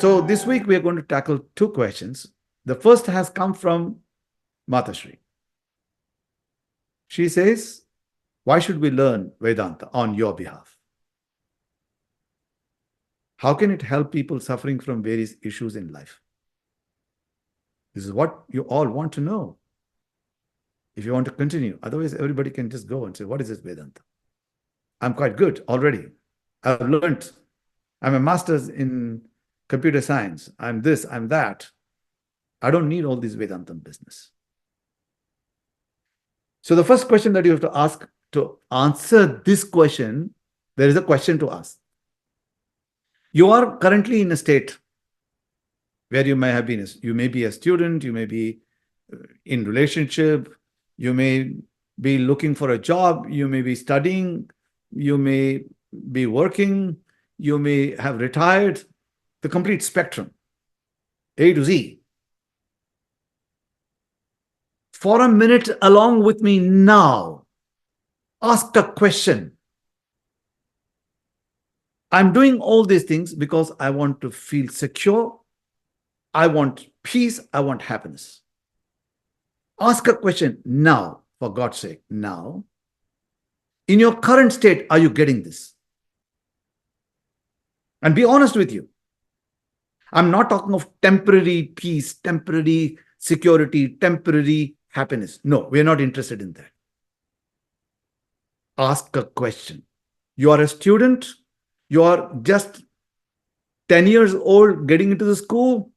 So this week we are going to tackle two questions. The first has come from Matashri. She says, why should we learn Vedanta on your behalf? How can it help people suffering from various issues in life? This is what you all want to know. If you want to continue, otherwise everybody can just go and say, what is this Vedanta? I'm quite good already. I've learned. I'm a master's in computer science. I'm this, I'm that. I don't need all this Vedanta business. So the first question that you have to ask to answer this question, there is a question to ask. You are currently in a state where you may be a student, you may be in relationship, you may be looking for a job, you may be studying, you may be working, you may have retired, the complete spectrum, A to Z. For a minute along with me now, ask a question. I'm doing all these things because I want to feel secure. I want peace. I want happiness. Ask a question now, for God's sake, now. In your current state, are you getting this? And be honest with you. I'm not talking of temporary peace, temporary security, temporary happiness. No, we're not interested in that. Ask a question. You are a student. You are just 10 years old, getting into the school.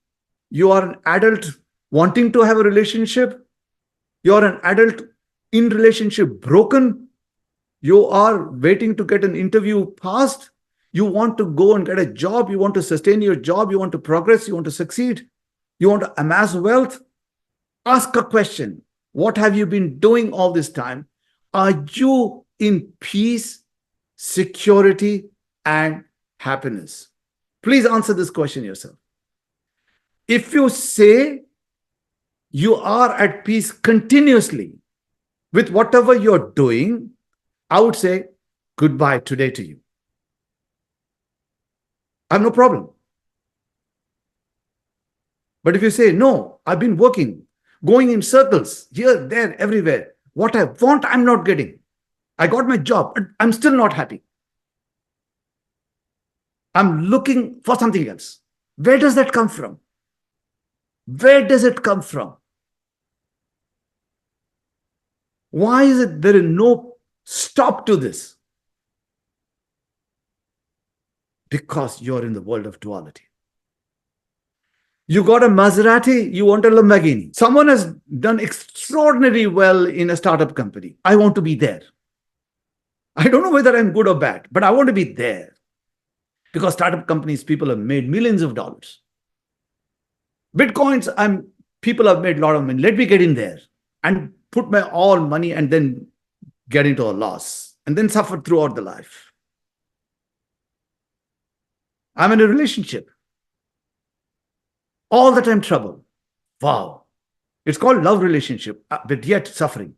You are an adult wanting to have a relationship. You are an adult in relationship broken. You are waiting to get an interview passed. You want to go and get a job. You want to sustain your job. You want to progress. You want to succeed. You want to amass wealth. Ask a question. What have you been doing all this time? Are you in peace, security, and happiness? Please answer this question yourself. If you say you are at peace continuously with whatever you're doing, I would say goodbye today to you. I have no problem. But if you say, no, I've been working, going in circles, here, there, everywhere. What I want, I'm not getting. I got my job, but I'm still not happy. I'm looking for something else. Where does that come from? Where does it come from? Why is it there is no stop to this? Because you're in the world of duality. You got a Maserati, you want a Lamborghini. Someone has done extraordinarily well in a startup company. I want to be there. I don't know whether I'm good or bad, but I want to be there. Because startup companies, people have made millions of dollars. Bitcoins, people have made a lot of money. Let me get in there and put my all money and then get into a loss and then suffer throughout the life. I'm in a relationship. All the time trouble. Wow. It's called love relationship, but yet suffering.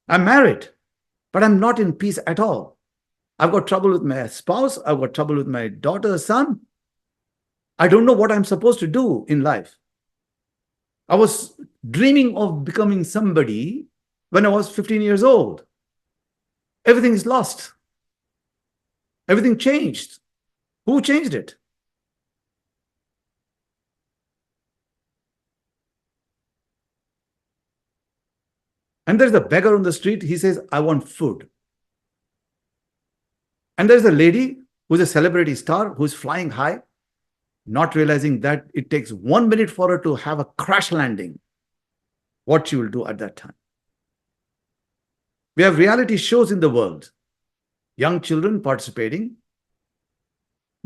I'm married, but I'm not in peace at all. I've got trouble with my spouse. I've got trouble with my daughter, son. I don't know what I'm supposed to do in life. I was dreaming of becoming somebody when I was 15 years old. Everything is lost. Everything changed. Who changed it? And there's a beggar on the street. He says, I want food. And there's a lady who's a celebrity star who's flying high, not realizing that it takes 1 minute for her to have a crash landing. What she will do at that time. We have reality shows in the world. Young children participating.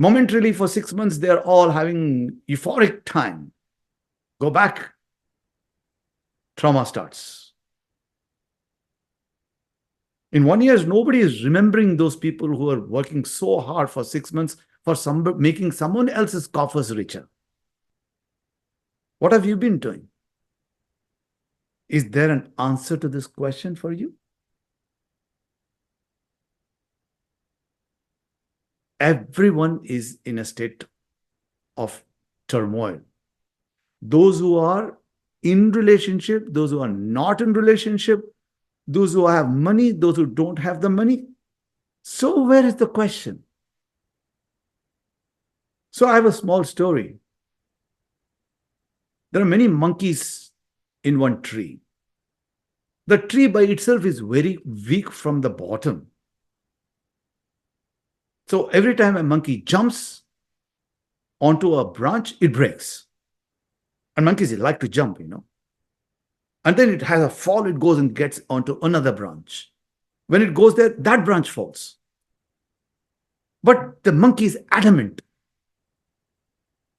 Momentarily for 6 months, they're all having euphoric time. Go back. Trauma starts. In 1 year, nobody is remembering those people who are working so hard for 6 months for making someone else's coffers richer. What have you been doing? Is there an answer to this question for you? Everyone is in a state of turmoil. Those who are in relationship, those who are not in relationship, those who have money, those who don't have the money. So where is the question? So I have a small story. There are many monkeys in one tree. The tree by itself is very weak from the bottom. So every time a monkey jumps onto a branch, it breaks. And monkeys like to jump, And then it has a fall, it goes and gets onto another branch. When it goes there, that branch falls. But the monkey is adamant,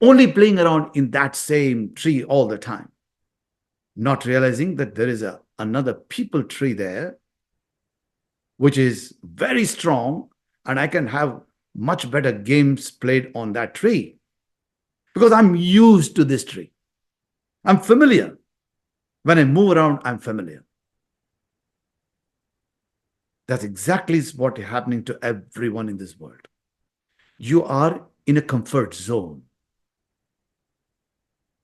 only playing around in that same tree all the time, not realizing that there is another people tree there, which is very strong, and I can have much better games played on that tree because I'm used to this tree. I'm familiar. When I move around, I'm familiar. That's exactly what is happening to everyone in this world. You are in a comfort zone.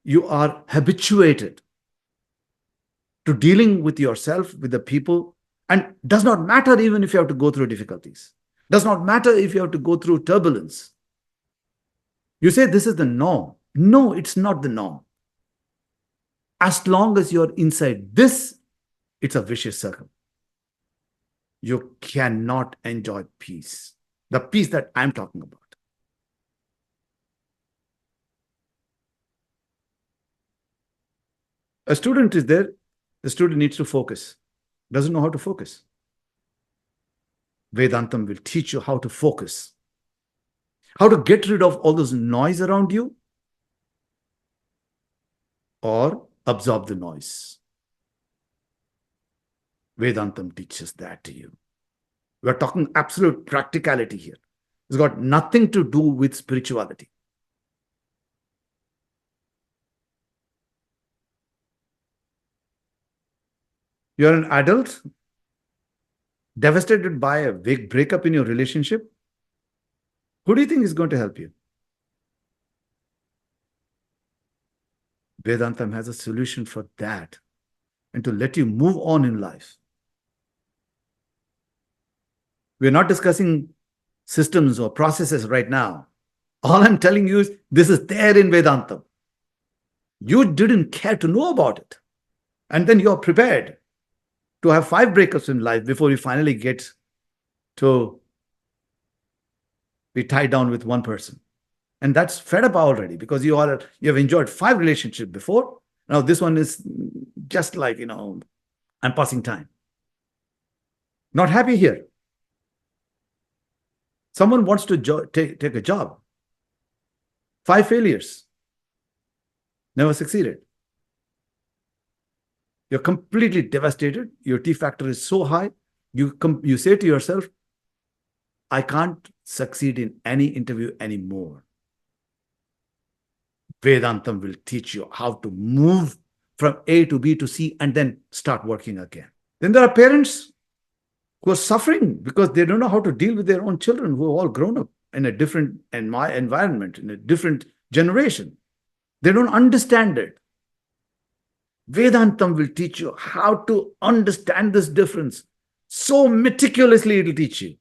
You are habituated to dealing with yourself, with the people, and does not matter even if you have to go through difficulties. Does not matter if you have to go through turbulence. You say this is the norm. No, it's not the norm. As long as you're inside this, it's a vicious circle. You cannot enjoy peace. The peace that I'm talking about. A student is there. The student needs to focus. Doesn't know how to focus. Vedantam will teach you how to focus. How to get rid of all this noise around you or absorb the noise. Vedantam teaches that to you. We're talking absolute practicality here. It's got nothing to do with spirituality. You're an adult, devastated by a big breakup in your relationship. Who do you think is going to help you? Vedantam has a solution for that and to let you move on in life. We're not discussing systems or processes right now. All I'm telling you is this is there in Vedantam. You didn't care to know about it. And then you're prepared to have 5 breakups in life before you finally get to be tied down with one person. And that's fed up already because you have enjoyed 5 relationships before. Now this one is just like, I'm passing time. Not happy here. Someone wants to take a job. 5 failures. Never succeeded. You're completely devastated. Your T factor is so high. You say to yourself, I can't succeed in any interview anymore. Vedantam will teach you how to move from A to B to C and then start working again. Then there are parents who are suffering because they don't know how to deal with their own children who have all grown up in a different environment, in a different generation. They don't understand it. Vedantam will teach you how to understand this difference. So meticulously it will teach you.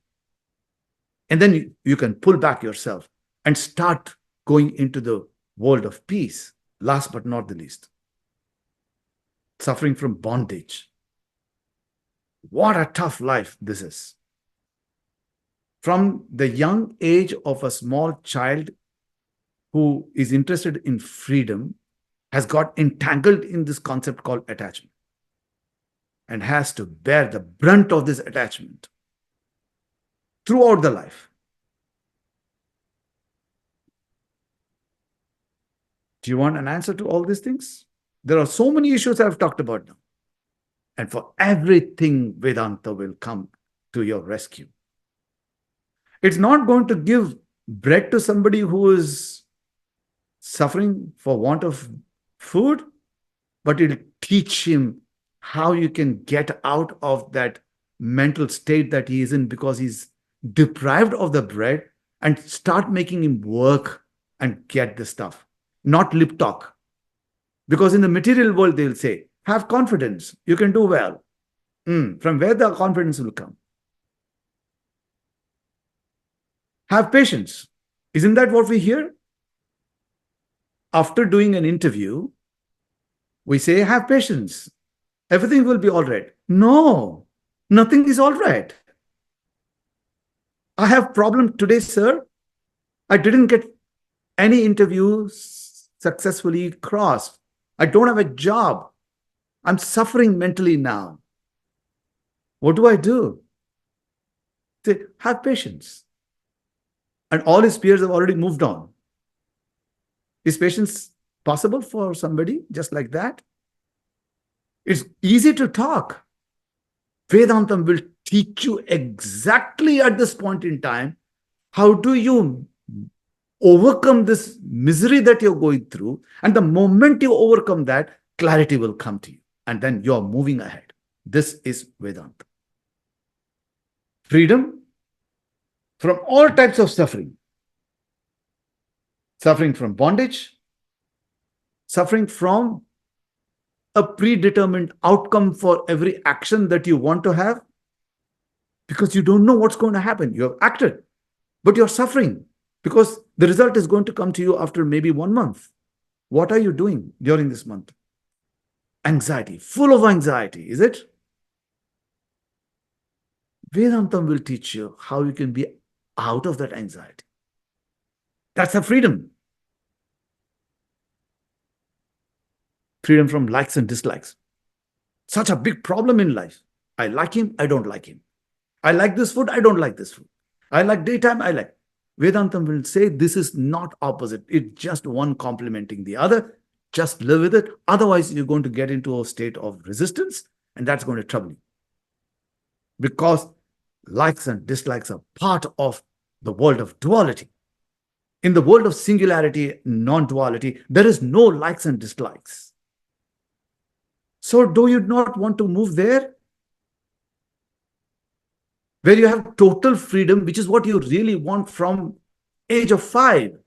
And then you can pull back yourself and start going into the world of peace. Last but not the least, suffering from bondage. What a tough life this is. From the young age of a small child who is interested in freedom, has got entangled in this concept called attachment and has to bear the brunt of this attachment throughout the life. Do you want an answer to all these things? There are so many issues I've talked about now. And for everything, Vedanta will come to your rescue. It's not going to give bread to somebody who is suffering for want of food, but it'll teach him how you can get out of that mental state that he is in because he's deprived of the bread and start making him work and get the stuff, not lip talk. Because in the material world, they'll say, have confidence, you can do well. From where the confidence will come? Have patience. Isn't that what we hear? After doing an interview, we say, have patience. Everything will be all right. No, nothing is all right. I have problem today, sir. I didn't get any interview successfully crossed. I don't have a job. I'm suffering mentally now. What do I do? Say, have patience. And all his peers have already moved on. Is patience possible for somebody just like that? It's easy to talk. Vedantam will teach you exactly at this point in time how do you overcome this misery that you're going through. And the moment you overcome that, clarity will come to you. And then you're moving ahead. This is Vedanta. Freedom from all types of suffering. Suffering from bondage, suffering from a predetermined outcome for every action that you want to have, because you don't know what's going to happen. You have acted, but you're suffering because the result is going to come to you after maybe 1 month. What are you doing during this month? Anxiety, full of anxiety, is it? Vedantam will teach you how you can be out of that anxiety. That's a freedom. Freedom from likes and dislikes. Such a big problem in life. I like him, I don't like him. I like this food, I don't like this food. I like daytime, I like. Vedantam will say this is not opposite. It's just one complementing the other. Just live with it. Otherwise, you're going to get into a state of resistance, and that's going to trouble you. Because likes and dislikes are part of the world of duality. In the world of singularity, non-duality, there is no likes and dislikes. So do you not want to move there? Where you have total freedom, which is what you really want from age of 5.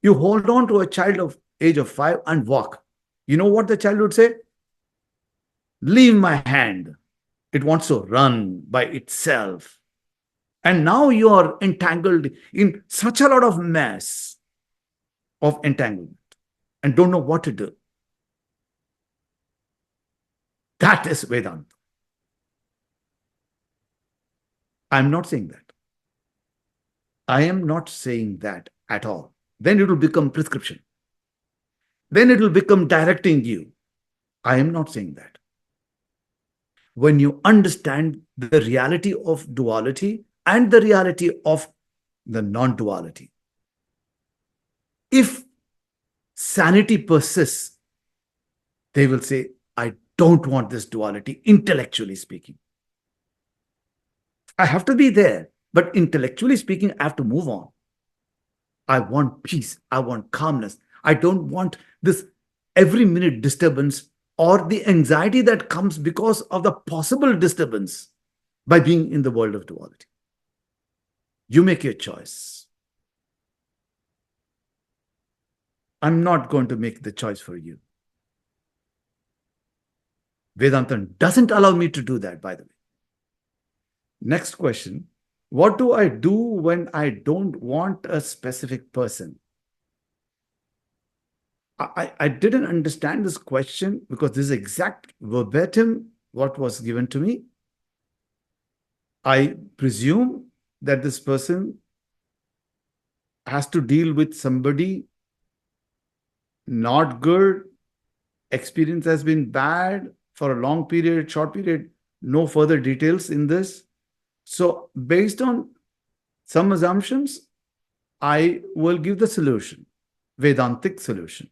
You hold on to a child of age of 5 and walk. You know what the child would say? Leave my hand. It wants to run by itself. And now you are entangled in such a lot of mess of entanglement and don't know what to do. That is Vedanta. I'm not saying that. I am not saying that at all. Then it will become prescription. Then it will become directing you. I am not saying that. When you understand the reality of duality and the reality of the non-duality, if sanity persists, they will say, I don't want this duality, intellectually speaking. I have to be there, but intellectually speaking, I have to move on. I want peace. I want calmness. I don't want this every minute disturbance or the anxiety that comes because of the possible disturbance by being in the world of duality. You make your choice. I'm not going to make the choice for you. Vedanta doesn't allow me to do that, by the way. Next question. What do I do when I don't want a specific person? I didn't understand this question because this is exact verbatim what was given to me. I presume that this person has to deal with somebody not good, experience has been bad for a long period, short period, no further details in this. So based on some assumptions, I will give the solution, Vedantic solution.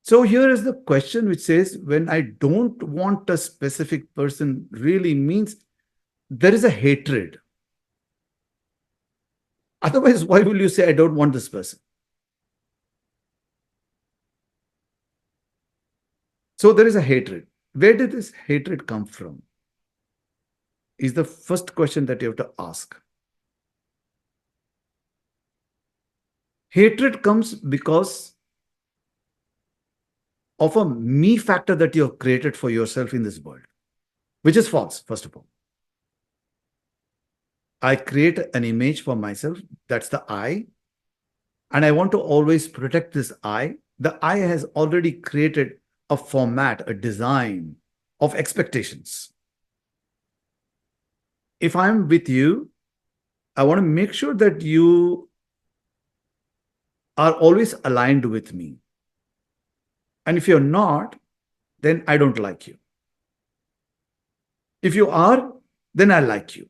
So here is the question which says, when I don't want a specific person really means there is a hatred. Otherwise, why will you say, I don't want this person? So there is a hatred. Where did this hatred come from? Is the first question that you have to ask. Hatred comes because of a me factor that you have created for yourself in this world, which is false, first of all. I create an image for myself, that's the I, and I want to always protect this I. The I has already created a format, a design of expectations. If I'm with you, I want to make sure that you are always aligned with me. And if you're not, then I don't like you. If you are, then I like you.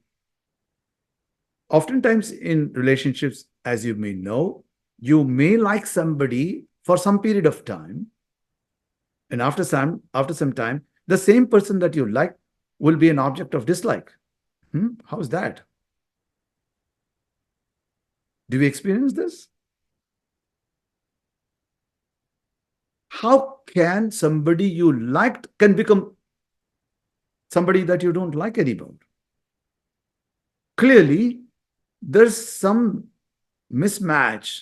Oftentimes in relationships, as you may know, you may like somebody for some period of time. And after some time, the same person that you like will be an object of dislike. How's that? Do we experience this? How can somebody you liked can become somebody that you don't like anymore? Clearly, there's some mismatch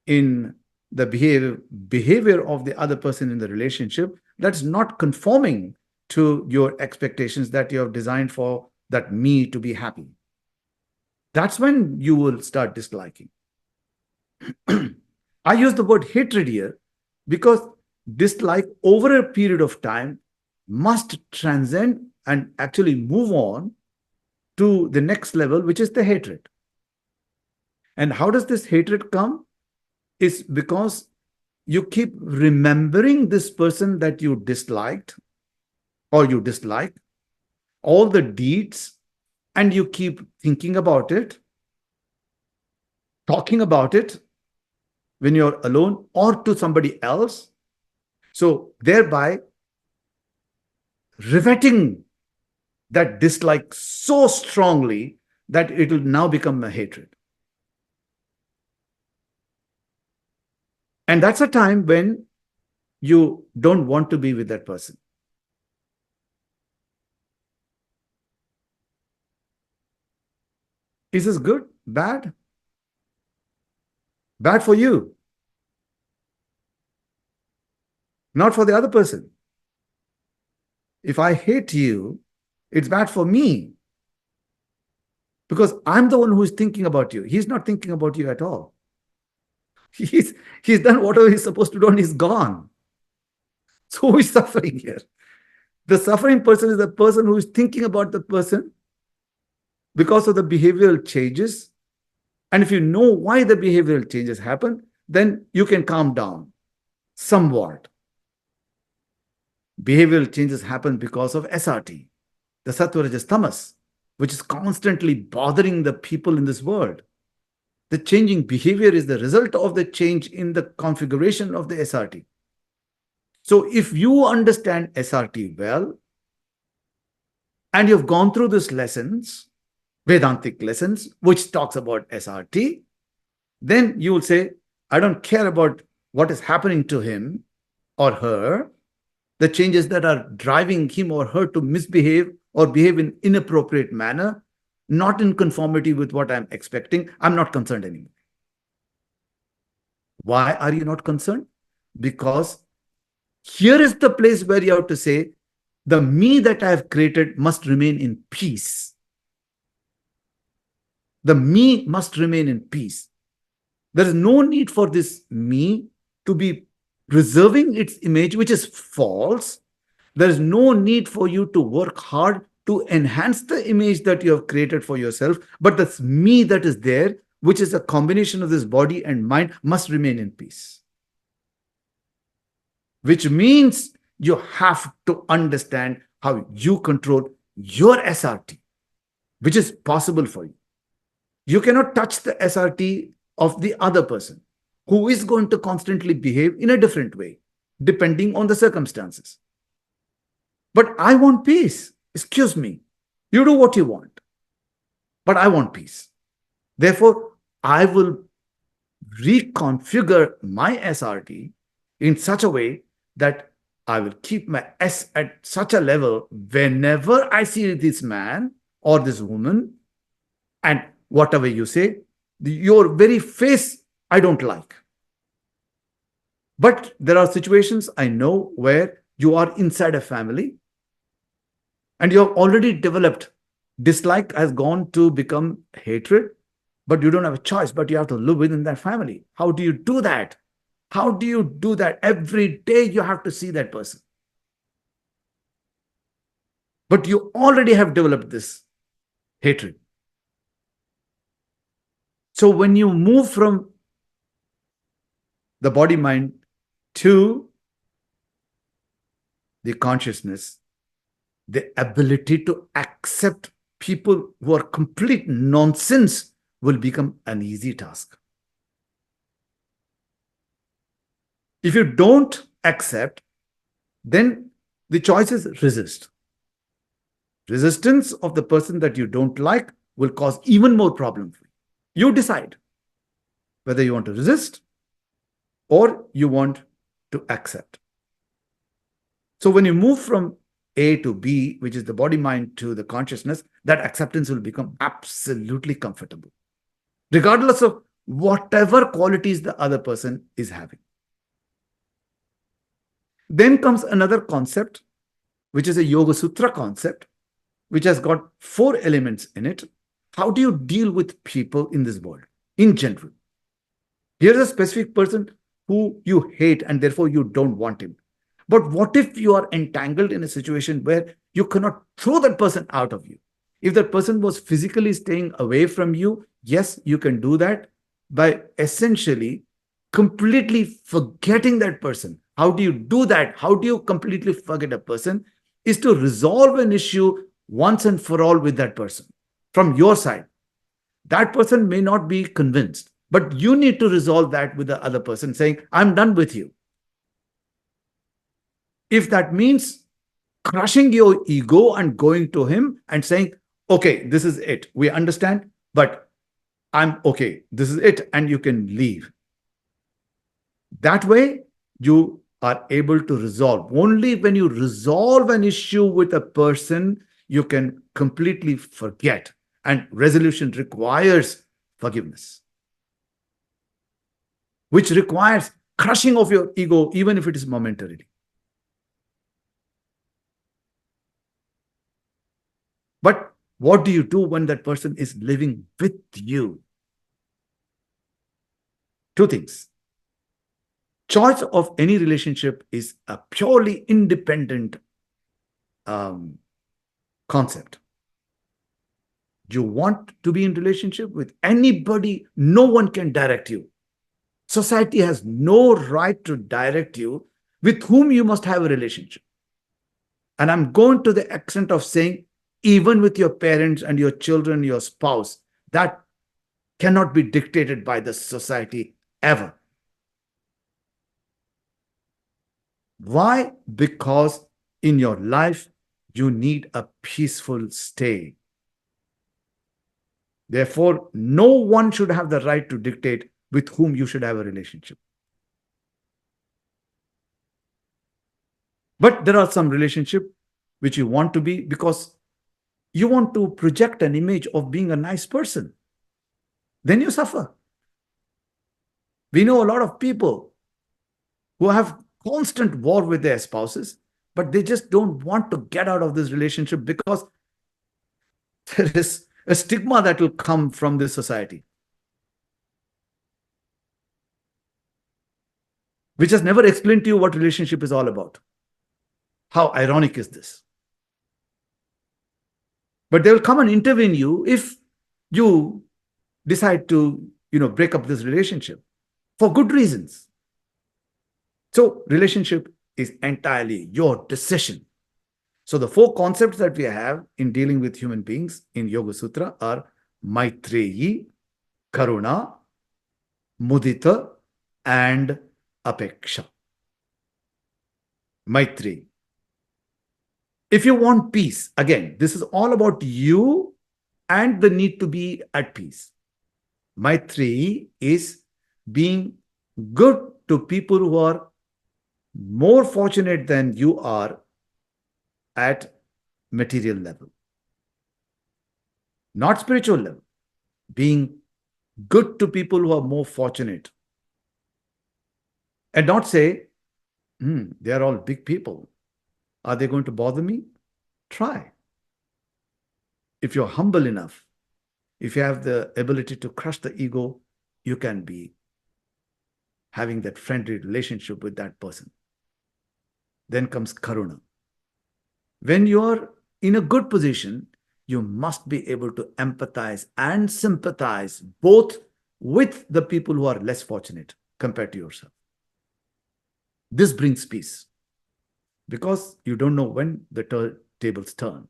in the behavior of the other person in the relationship that's not conforming to your expectations that you have designed for that me to be happy. That's when you will start disliking. I use the word hatred here because dislike over a period of time must transcend and actually move on to the next level, which is the hatred. And how does this hatred come? It's because you keep remembering this person that you disliked or you dislike, all the deeds, and you keep thinking about it, talking about it when you're alone or to somebody else. So thereby riveting that dislike so strongly that it will now become a hatred. And that's a time when you don't want to be with that person. Is this good? Bad? Bad for you. Not for the other person. If I hate you, it's bad for me. Because I'm the one who is thinking about you. He's not thinking about you at all. He's done whatever he's supposed to do and he's gone. So who is suffering here? The suffering person is the person who is thinking about the person because of the behavioral changes. And if you know why the behavioral changes happen, then you can calm down somewhat. Behavioral changes happen because of SRT, the Sattva Rajas Tamas, which is constantly bothering the people in this world. The changing behavior is the result of the change in the configuration of the SRT. So if you understand SRT well, and you've gone through these lessons, Vedantic lessons, which talks about SRT, then you will say, I don't care about what is happening to him or her, the changes that are driving him or her to misbehave or behave in inappropriate manner, not in conformity with what I'm expecting. I'm not concerned anymore. Why are you not concerned? Because here is the place where you have to say, the me that I have created must remain in peace. The me must remain in peace. There is no need for this me to be preserving its image, which is false. There is no need for you to work hard to enhance the image that you have created for yourself. But this me that is there, which is a combination of this body and mind, must remain in peace. Which means you have to understand how you control your SRT, which is possible for you. You cannot touch the SRT of the other person who is going to constantly behave in a different way, depending on the circumstances. But I want peace. Excuse me. You do what you want. But I want peace. Therefore, I will reconfigure my SRT in such a way that I will keep my S at such a level whenever I see this man or this woman, and whatever you say, your very face I don't like. But there are situations I know where you are inside a family and you have already developed dislike has gone to become hatred, but you don't have a choice, but you have to live within that family. How do you do that? How do you do that? Every day you have to see that person. But you already have developed this hatred. So when you move from the body mind to the consciousness, the ability to accept people who are complete nonsense will become an easy task. If you don't accept, then the choice is resist. Resistance of the person that you don't like will cause even more problem for you. You decide whether you want to resist or you want to accept. So when you move from A to B, which is the body mind, to the consciousness, that acceptance will become absolutely comfortable, regardless of whatever qualities the other person is having. Then comes another concept, which is a Yoga Sutra concept, which has got 4 elements in it. How do you deal with people in this world in general? Here's a specific person who you hate and therefore you don't want him. But what if you are entangled in a situation where you cannot throw that person out of you? If that person was physically staying away from you, yes, you can do that by essentially completely forgetting that person. How do you do that? How do you completely forget a person? Is to resolve an issue once and for all with that person from your side. That person may not be convinced, but you need to resolve that with the other person, saying, I'm done with you. If that means crushing your ego and going to him and saying, okay, this is it. We understand, but I'm okay. This is it. And you can leave. That way, you are able to resolve. Only when you resolve an issue with a person, you can completely forget. And resolution requires forgiveness, which requires crushing of your ego, even if it is momentarily. But what do you do when that person is living with you? 2 things. Choice of any relationship is a purely independent concept. You want to be in relationship with anybody, no one can direct you. Society has no right to direct you with whom you must have a relationship. And I'm going to the extent of saying, even with your parents and your children, your spouse, that cannot be dictated by the society ever. Why? Because in your life, you need a peaceful stay. Therefore, no one should have the right to dictate with whom you should have a relationship. But there are some relationships which you want to be because you want to project an image of being a nice person. Then you suffer. We know a lot of people who have constant war with their spouses, but they just don't want to get out of this relationship because there is a stigma that will come from this society, which has never explained to you what relationship is all about. How ironic is this? But they will come and intervene you if you decide to, break up this relationship for good reasons. So relationship is entirely your decision. So the 4 concepts that we have in dealing with human beings in Yoga Sutra are Maitreyi, Karuna, Mudita, and Apeksha. Maitreyi. If you want peace, again, this is all about you and the need to be at peace. Maitreyi is being good to people who are more fortunate than you are at material level, not spiritual level. Being good to people who are more fortunate And not say, they are all big people. Are they going to bother me? Try. If you're humble enough, if you have the ability to crush the ego, you can be having that friendly relationship with that person. Then comes karuna. When you're in a good position, you must be able to empathize and sympathize both with the people who are less fortunate compared to yourself. This brings peace because you don't know when the tables turn.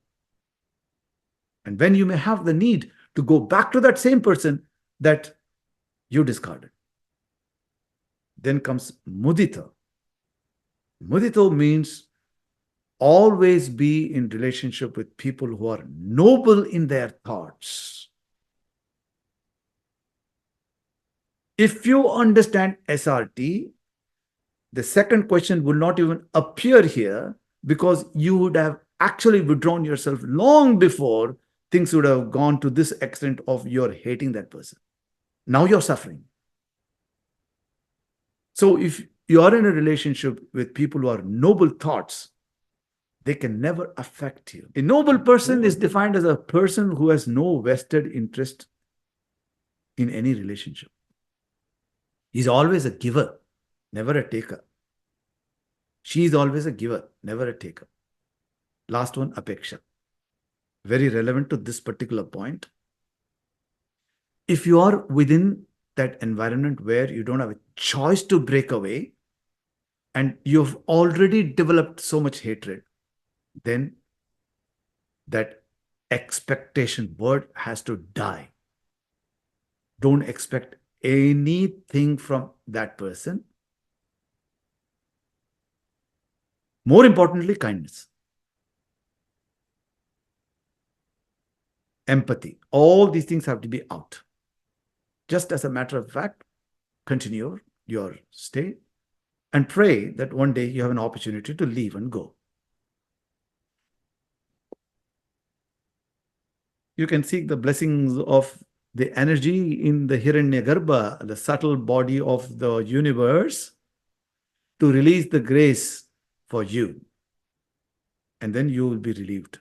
And when you may have the need to go back to that same person that you discarded. Then comes mudita. Mudita means always be in relationship with people who are noble in their thoughts. If you understand SRT, the second question will not even appear here because you would have actually withdrawn yourself long before things would have gone to this extent of you're hating that person. Now you're suffering. So if you are in a relationship with people who are noble thoughts, they can never affect you. A noble person is defined as a person who has no vested interest in any relationship. He's always a giver, never a taker. She is always a giver, never a taker. Last one, apeksha. Very relevant to this particular point. If you are within that environment where you don't have a choice to break away and you've already developed so much hatred, then that expectation word has to die. Don't expect anything from that person. More importantly, kindness, empathy. All these things have to be out. Just as a matter of fact, continue your stay and pray that one day you have an opportunity to leave and go. You can seek the blessings of the energy in the Hiranyagarbha, the subtle body of the universe, to release the grace for you. And then you will be relieved.